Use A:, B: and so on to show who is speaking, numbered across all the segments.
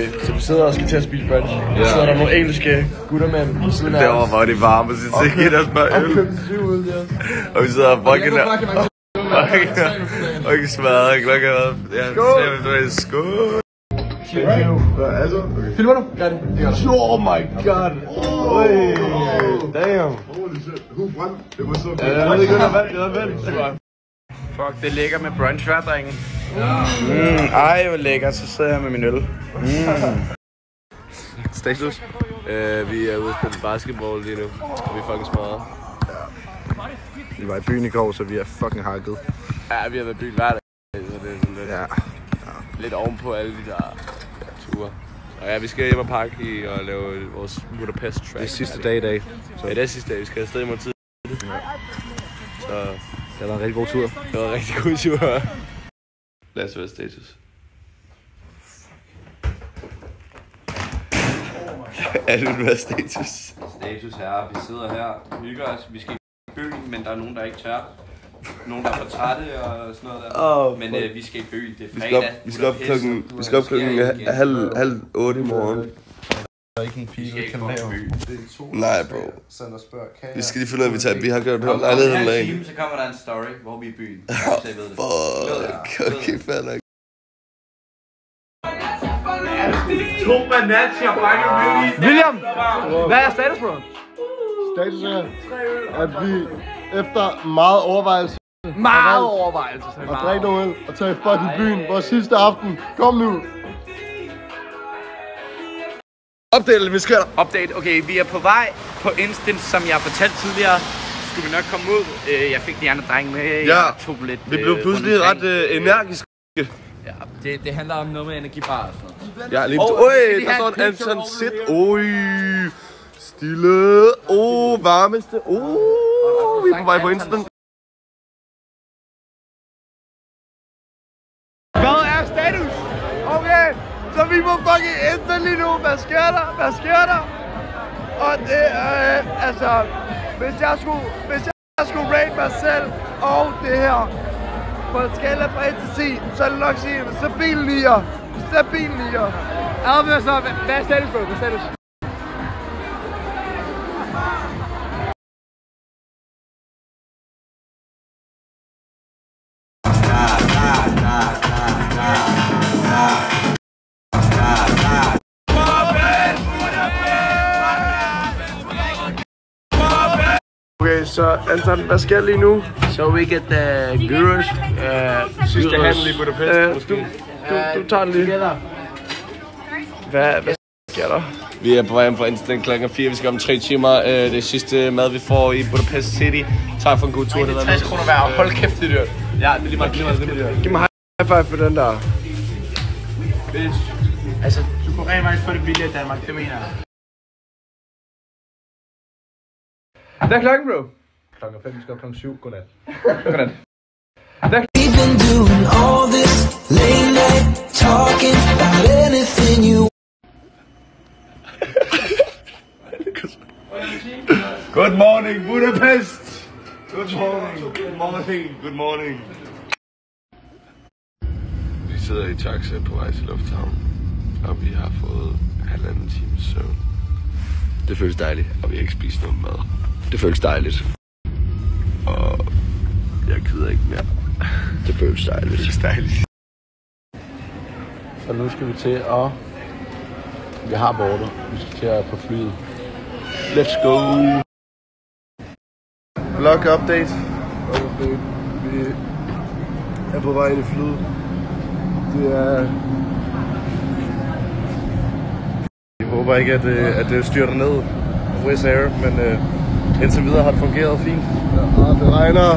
A: Så vi sidder og skal til at spise brunch. Ja. Så sidder der nogle engelske gutter med på siden af os.
B: Derovre var det varme, så jeg tænkte, der spørger øl. Og vi sidder og fucking der. Og ikke smadret. Klokken er skål!
A: Filmer du? Gør det.
B: Oh my god! Damn!
C: Holy shit. Who won? It was so good.
A: Fuck, det er lækker med brunch hver, drenge. Ej, hvor lækkert. Så sidder jeg med min øl.
B: Status? Vi er ude at spille basketball lige nu. Og vi er fucking smadret.
C: Vi var i byen i går, så vi er fucking hakket.
B: Ja, vi har været i byen hver dag. Så det er sådan lidt, lidt ovenpå alle de der ture. Og ja, vi skal hjem og pakke og lave vores Budapest track.
C: Det er sidste dag i dag.
B: Så ja, det er sidste dag. Vi skal afsted i morgen tid. Så
C: det har været en rigtig god tur.
B: Det var en rigtig god tur. Lad os være status. Er det hvad status?
D: Status her. Vi sidder her, hygger os. Vi skal i byen, men der er nogen, der ikke tør. Nogen, der er for trætte og sådan noget der. Men vi skal i byen. Det er fredag.
B: Vi skal op klokken halv 8 i morgen.
C: Ikke en pige, der kan lave.
B: Nej, bro. Vi skal lige finde ud af, vi har gjort det lejligheden med en.
D: Så kommer der en story, hvor vi er i byen.
B: Fuck. Okay, fair nok.
A: William! Hvad er status, bro?
C: Status er, at vi efter meget overvejelse og drikke noget øl og tage fucking byen vores sidste aften. Kom nu!
B: Update, vi skal
D: Update. Okay, vi er på vej på Instant, som jeg fortalte tidligere. Skulle vi nok komme ud. Jeg fik de andre drenge med. Jeg tog lidt,
B: vi blev pludselig ret energiske.
D: Ja, det handler om noget med energibar og sådan noget.
B: Ja, lige der står en Anton sit. Stille. Varmeste. Vi er på vej på Instant.
A: Hvad er status? Okay, så vi må fucking Instant lige nu. Hvad sker der? Og det altså, hvis jeg skulle rate mig selv og det her på en skala fra 1 til 10, så er det nok sige en stabil 9'er. Stabil 9'er. Hvad er status, bro? Hvad er status? Okay, så Anton, hvad sker lige nu?
D: So we get the gyros.
B: Sidste handel i Budapest.
A: Du tager den lige. Hvad sker der?
B: Vi er på vej hjem fra Instant klokken 4. Vi skal om 3 timer. Det sidste mad, vi får i Budapest City. Tak for en god tur.
A: Det er 60 kroner hver. Hold kæft, det er dyrt.
B: Ja, det er lige meget dyrt.
A: Giv mig high five på den der.
D: Bitch. Altså, du kunne rent faktisk få det billigere i Danmark, det mener jeg.
A: Hvad er klokken, bro?
C: Klokken 5, vi skal op klokken 7. Godnat.
A: Godnat.
E: We've been doing all this late night talking about anything you.
B: Good morning, Budapest! Good morning. Vi sidder i taxa på vej til lufthavnen, og vi har fået 1,5 times søvn. Det føles dejligt, og vi har ikke spist noget mad. Det føles dejligt. Og jeg gider ikke mere. Det føles dejligt.
C: Så nu skal vi til at... Vi har bordet. Vi skal til at på flyet.
B: Let's go! Vlog update.
C: Vi er på vej ind i flyet. Det er...
B: Jeg håber ikke, at det styrter ned på Wizz Air, men indtil videre har det fungeret fint.
C: Ja, det regner.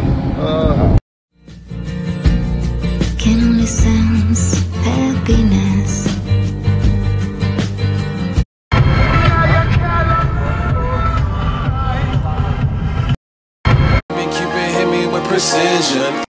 E: Can only sense happiness.
F: Cupid hit me with precision.